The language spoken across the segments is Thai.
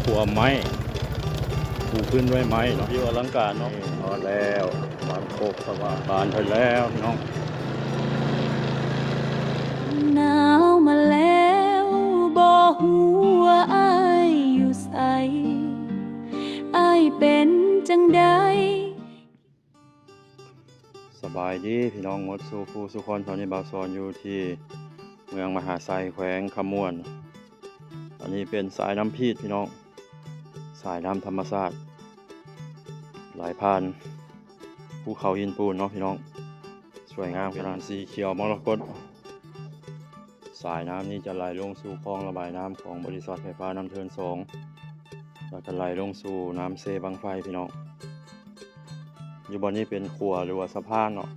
ครัวไม้ปูขึ้นด้วยไม้เนาะที่อลังการเนาะพอแล้วบานโคกสว่างบานไปแล้วน้องหนาวมาแล้วบอกหัวอ้ายอยู่ใสอ้ายเป็นจังใดสบายดีพี่น้องหมดสู่ผู้สุคนตอนนี้บาวซอนอยู่ที่เมืองมหาไซแขวงขมวนอันนี้เป็นสายน้ำพีดพี่น้องสายน้ำธรรมชาติไหลผ่านภูเขาหินปูนเนาะพี่น้องสวยงามขนาดสีเขียวมรกตสายน้ำนี้จะไหลลงสู่คลองระบายน้ำของบริษัทไฟฟ้าน้ำเทิน2แล้วก็ไหลลงสู่น้ำเซบังไฟพี่น้องอยู่บนนี้เป็นขัวหรือว่าสะพานเนาะ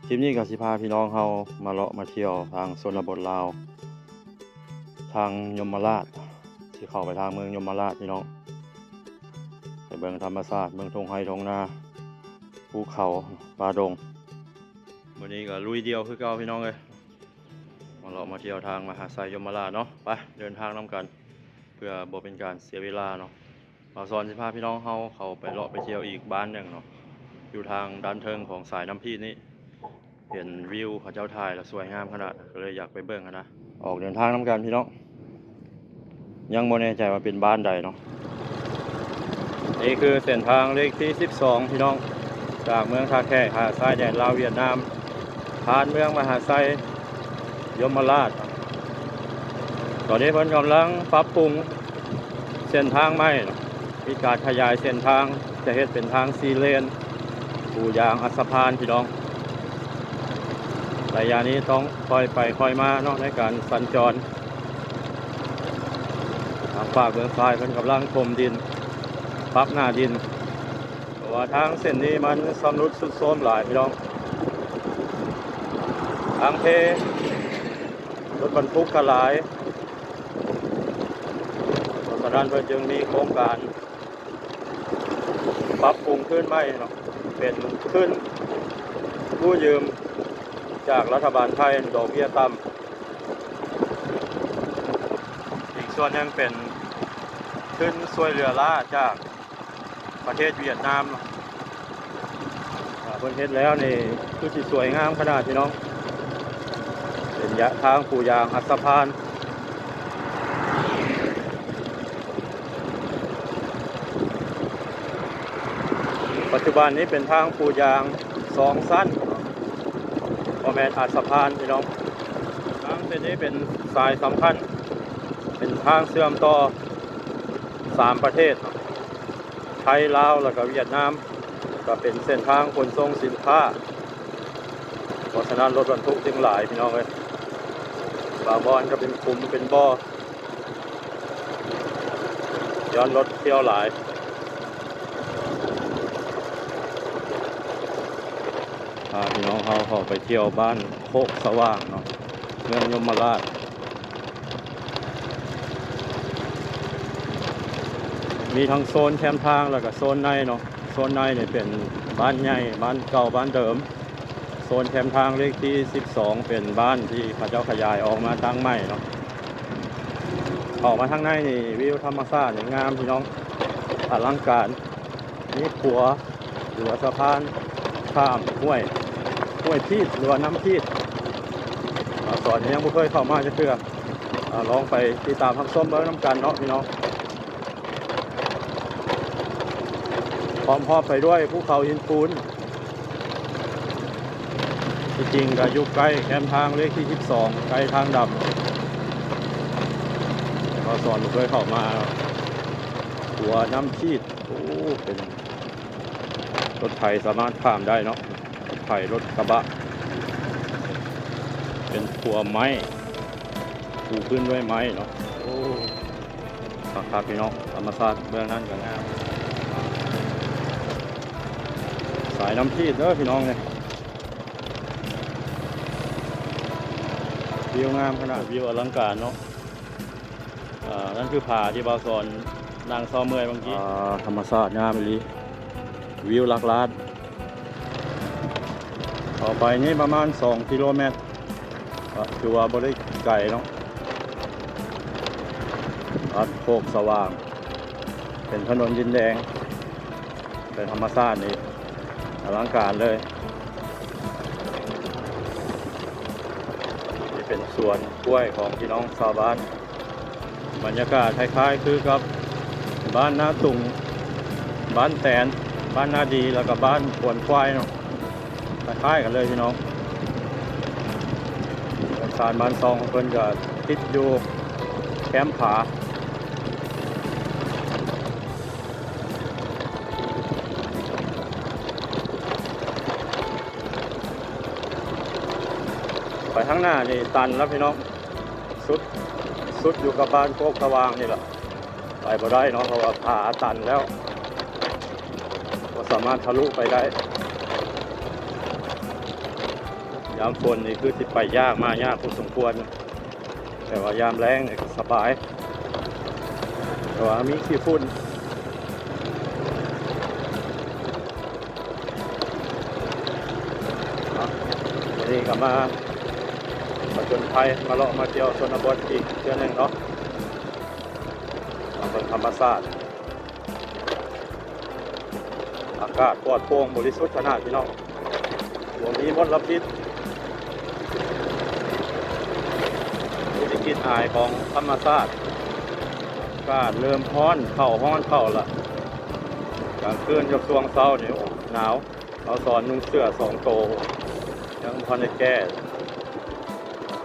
คลิปนี้ก็สิพาพี่น้องเฮามาเลาะมาเที่ยวทางชนบทลาวทางยมราชที่เข้าไปทางเมืองยมราชพี่น้องไปเบิ่งธรรมชาติเมืองทงไฮทงนาภูเขาป่าดงวันนี้ก็ลุยเดียวคือเก่าพี่น้องเลยมาเลาะมาเที่ยวทางมหาไซยมราชเนาะไปเดินทางนำกันเพื่อบ่เป็นการเสียเวลาเนาะมาสอนสิพาพี่น้องเฮาเข้าไปเลาะไปเที่ยวอีกบ้านหนึ่งเนาะอยู่ทางด้านเทิงของสายน้ำพีนี้เห็นวิวเขาเจ้าถ่ายแล้วสวยงามขนาดก็เลยอยากไปเบิ่งนะออกเดินทางนำกันพี่น้องยังบ่แน่ใจว่าเป็นบ้านใดเนาะนี่คือเส้นทางเลขที่12พี่น้องจากเมืองท่าแขกหาดทรายแดนลาวเวียดนามผ่านเมืองมหาไซยมราชตอนนี้เพิ่นกำลังปรับปรุงเส้นทางใหม่มีการขยายเส้นทางจะเฮ็ดเป็นทาง4 เลนปูยางอัสสะพานพี่น้องระยะนี้ต้องค่อยไปค่อยมาเนาะในการสัญจรทางฝากเมืองซ้ายเพิ่นกำลังถมดินปรับหน้าดินเพราะว่าทางเส้นนี้มันชำรุดทรุดโทรมหลายพี่น้องทางเทรถบรรทุกก็หลายเพราะฉะนั้นเพิ่นจึงมีโครงการปรับปรุงขึ้นใหม่เนาะเป็นขึ้นกู้ยืมจากรัฐบาลไทยดอกเบี้ยต่ำอีกส่วนนึงเป็นขึ้นช่วยเหลือล่าจากประเทศเวียดนามประเทศแล้วนี่คือสิสวยงามขนาดพี่น้องเป็นยะทางปูยางอัสสะพานปัจจุบันนี้เป็นทางปูยาง2 สั้นพอแมนอัสสะพานพี่น้องทางเส้นนี้เป็นสายสำคัญเป็นทางเชื่อมต่อ3 ประเทศไทยลาวแล้วก็เวียดนามก็เป็นเส้นทางขนส่งสินค้าเพราะฉะนั้นรถบรรทุกจึงหลายพี่น้องเลยบางบ่อนก็เป็นคุมเป็นบ่อย้อนรถเที่ยวหลายพาพี่น้องเขาไปเที่ยวบ้านโคกสว่างเนาะเมืองยมราชมีทั้งโซนแคมป์ทางแล้วก็โซนในเนาะโซนในเนี่ยเป็นบ้านใหญ่บ้านเก่าบ้านเดิมโซนแคมป์ทางเลขที่12เป็นบ้านที่เขาเจ้าขยายออกมาตั้งใหม่เนาะออกมาทางในนี่วิวธรรมชาติงามพี่น้องอลังการนี่ขัวหรือว่าสะพานข้ามห้วยพีดหรือว่าน้ำพีดสอนยังไม่เคยเข้ามาจะเพื่อลองไปติดตามทางส้มเบิ้งน้ำกันเนาะพี่น้องพร้อมไปด้วยภูเขาหินปูนจริงๆก็อยู่ใกล้แคมป์ทางเลขที่12ใกล้ทางดำก็สอนเคยเข้ามาหัวน้ำพีดโอ้เป็นรถไถสามารถข้ามได้เนาะรถไถรถกระบะเป็นขัวไม้ปูขึ้นด้วยไม้เนาะโอ้ครับพี่น้องธรรมชาติเบื้องนั้นก็งามสายน้ำพีดเด้อพี่น้องเนี่ยวิวงามขนาดวิวอลังการเนาะนั่นคือผาที่บาวสอนนางซ้อมเมื่อยบางทีธรรมชาติงามเลยวิวหลักล้านต่อไปนี่ประมาณ2 กิโลเมตรถือว่าบ่ได้ไกลเนาะวัดโคกสว่าง เป็นถนนดินแดงเป็นธรรมชาตินี่อลังการเลยนี่เป็นสวนกล้วยของพี่น้องชาวบ้านบรรยากาศคล้ายๆคือกับบ้านนาตุงบ้านแตนบ้านนาดีแล้วก็บ้านขวนควายเนาะคล้ายๆกันเลยพี่น้องสารบ้านซองเพิ่นก็ติดอยู่แคมป์ผาไปข้างหน้านี่ตันแล้วพี่น้องสุดอยู่กับบ้านโคกสว่างนี่แหละไปบ่ได้เนาะเพราะว่าผาตันแล้วก็สามารถทะลุไปได้ยามฝนนี่คือติดไปยากมากยากพอสมควรแต่ว่ายามแรงนี่สบายแต่ว่ามีขี้ฝุ่นวันนี้ก็มาจนไทยมาเลาะมาเที่ยวชนบทอีกเทื่อนึงเนาะมาเป็นธรรมชาติอากาศปลอดโปร่งบริสุทธิ์ขนาดพี่น้องบ่มีมลพิษมีกลิ่นอายของธรรมชาติอากาศเริ่มร้อนเข้าละกลางคืนยกช่วงเช้านี่หนาวเราสอนนุ่งเสื้อ2 โตยังพอได้แก้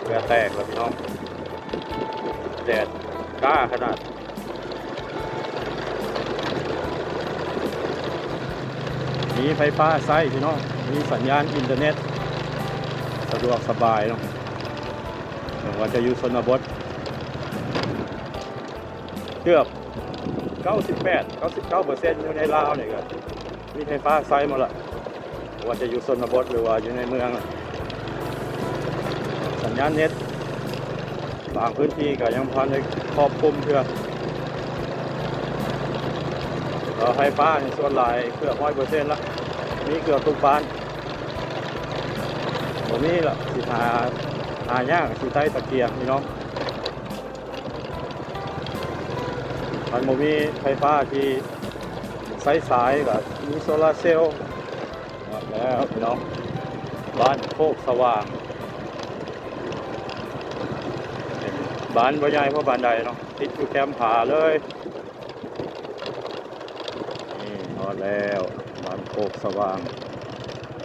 เรือแตกแล้วพี่น้องแดดกล้าขนาดมีไฟฟ้าใช้พี่น้องมีสัญญาณอินเทอร์เน็ตสะดวกสบายเนาะถึงว่าจะอยู่ชนบทเกือบ99% อยู่ในลาวนี่ก็มีไฟฟ้าใช้หมดละว่าจะอยู่ชนบทหรือว่าอยู่ในเมืองสัญญาณเน็ตบางพื้นที่ก็ยังพอได้ครอบคลุมเพื่อไฟฟ้าในส่วนหลายเกือบ100%แล้วมีเกือบทุกบ้านผมนี่แหละสิหายากสิใต้ตะเกียงพี่น้องมันบ่มีไฟฟ้าที่สายก็มีโซลาร์เซลล์แล้วพี่น้องบ้านโคกสว่างบ้านบ่ใหญ่เพราะบ้านใดเนาะติดอยู่แคมป์ผาเลยนี่นอนแล้วบ้านโคกสว่าง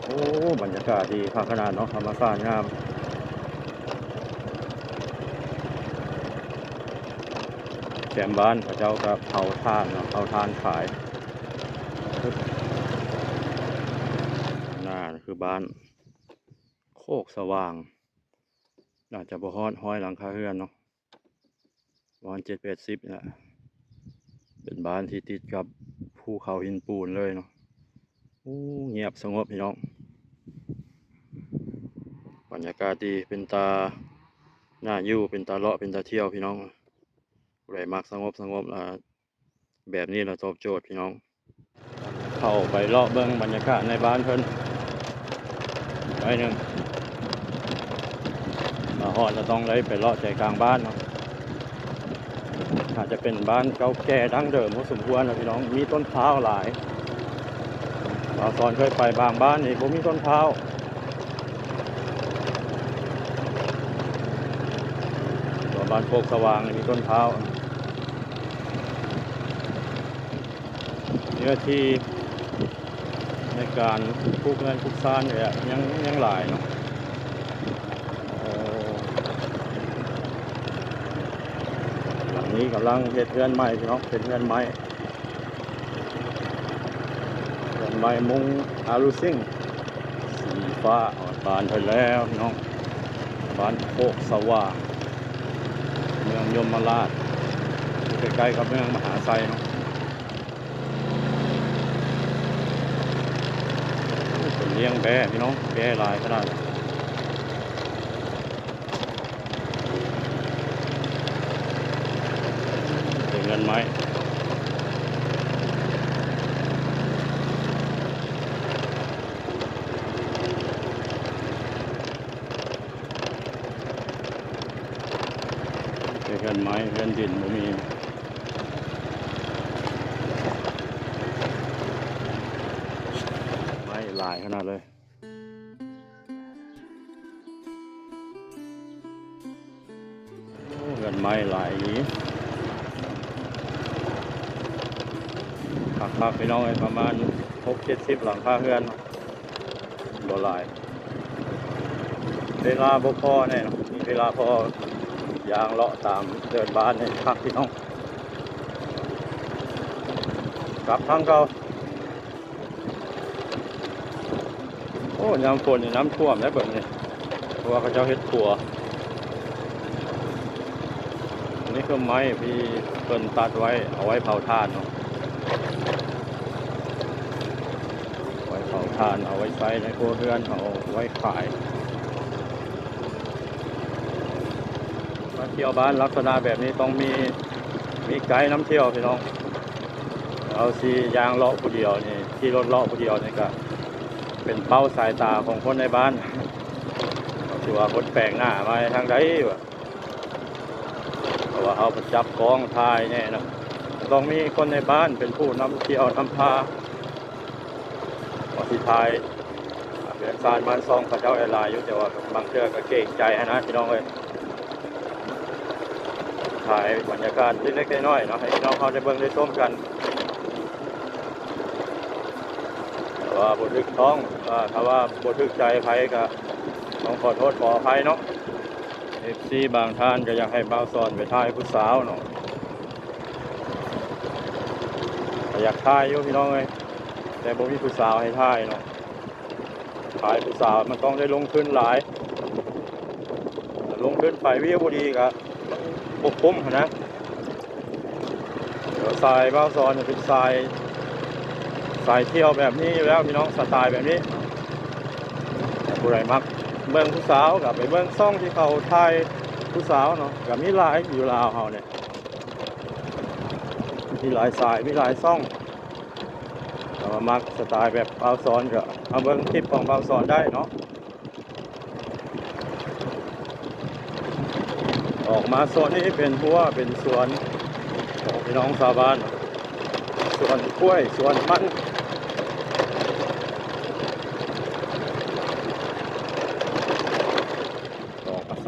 โอ้บรรยากาศดีขนาดเนาะธรรมชาติงามแคมป์บ้านพระเจ้ากับเผาถ่านเนาะเผาถ่านขายนั่นคือบ้านโคกสว่างน่าจะบ่ฮอด100 หลังคาเรือนเนาะประมาณ70-80นี่แหละเป็นบ้านที่ติดกับภูเขาหินปูนเลยเนาะโอ้เงียบสงบพี่น้องบรรยากาศดีเป็นตาหน้าอยู่เป็นตาเลาะเป็นตาเที่ยวพี่น้องผู้ใดมักสงบแบบนี้เราตอบโจทย์พี่น้องเข้าไปเลาะเบิ่งบรรยากาศในบ้านเพิ่นหน่อยหนึงมาฮอดจะต้องเลยไปเลาะใจกลางบ้านเนาะอาจจะเป็นบ้านเก่าแก่ดั้งเดิมพอสมควรนะพี่น้องมีต้นพร้าวหลายเราตอนเคยไปบางบ้านนี่ผมมีต้นพร้าวส่วนบ้านโคกสว่างนี่มีต้นพร้าวเนื้อที่ในการปลูกเงินปลูกซ่านเนี่ยยังหลายเนาะหลังนี้กำลังเฮ็ดเรือนใหม่พี่น้องเป็นเรือนไม้มุงอารูซิ่งสีฟ้าบานไปแล้วพี่น้องบ้านโคกสว่างเมืองยมราชใกล้ๆกับเมืองมหาไซเนาะเป็นเลี้ยงแบะพี่น้องแบะลายขนาดเป็นเงินไม้เรือนไม้เรือนดินบ่มี ขนาดเลยเงินไม้หลายพักพี่น้องประมาณ6-70หลังคาเรือนบ่หลายเวลาบ่พอแน่มีเวลาพอยางเลาะตามเดินบ้านให้พักพี่น้องกลับทางเก่าโอ้ยามฝนนี่น้ำท่วมแล้วเบิ่งนี่เพราะว่าเขาเจ้าเฮ็ดครัวอันนี้คือไม้ที่เพิ่นตัดไว้เอาไว้เผาถ่านเนาะไว้เผาถ่านเอาไว้ใช้ในครัวเรือนเอาไว้ขายมาเที่ยวบ้านลักษณะแบบนี้ต้องมีไกด์น้ำเที่ยวพี่น้องเอาสิยางเลาะผู้เดียวนี่ที่รถเลาะผู้เดียวนี่ก็เป็นเป้าสายตาของคนในบ้านถือว่าคนแปลกหน้ามาทางใดวะเพราะว่าเขาจับกองทายแน่นะต้องมีคนในบ้านเป็นผู้นำเที่ยวนำพาสิทายเดือนซานบ้านซองพระเจ้าหลายอยู่แต่ว่าบางเทื่อก็เก่งใจนะพี่น้องเลยถ่ายบรรยากาศเล็กๆน้อยๆเนาะให้พี่น้องเขาได้เบิ่งได้ชมกันว่าบทึกท้องถ้าว่าบทึกใจใครก็ต้องขอโทษขออภัยเนาะFC บางท่านก็อยากให้บ่าวสอนไปถ่ายผู้สาวเนาะอยากถ่ายอยู่พี่น้องเลยแต่บ่มีผู้สาวให้ถ่ายเนาะถ่ายผู้สาวมันต้องได้ลงทุนหลายลงทุนไปวิวบ่ดีก็บ่คุ้มนะเดี๋ยวสายบ่าวสอนเป็นสายเที่ยวแบบนี้อยู่แล้วพี่น้องสไตล์แบบนี้ผู้ใดมักเบิ่งผู้สาวกับไปเบิ่งซ่องที่เขาถ่ายผู้สาวเนาะกับมีหลายอยู่ลาวเฮาเนี่ยมีหลายสายมีหลายซ่องแต่ว่ามักสไตล์แบบบ่าวสอนก็เอาเบิ่งคลิปของบ่าวสอนได้เนาะออกมาโซนนี้เป็นหัวเป็นสวนของพี่น้องชาวบ้านสวนกล้วยสวนมัน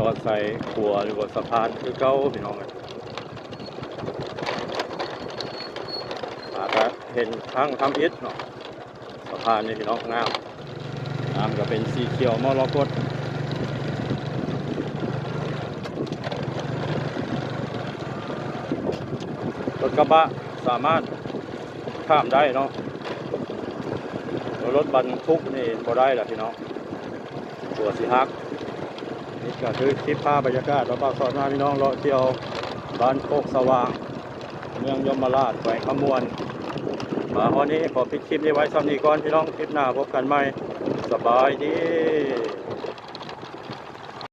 ซอดใส่ขัวหรือว่าสะพานคือเก้าพี่น้องเลยก็เห็นทั้งทำอิฐเนาะสะพานนี่พี่น้องงามน้ำก็เป็นสีเขียวมรกตรถกระบะสามารถข้ามได้เนาะรถบรรทุกนี่พอได้แหละพี่น้องตัวสีฮักนี่ก็คือคลิปภาพบรรยากาศเราบ่าวสอนมาพี่น้องเลาะเที่ยวบ้านโคกสว่างเมืองยมราชแขวงขมวนวันนี้ขอปิดคลิปนี้ไว้สำหรับนี้ก่อนพี่น้องคลิปหน้าพบกันใหม่สบายดี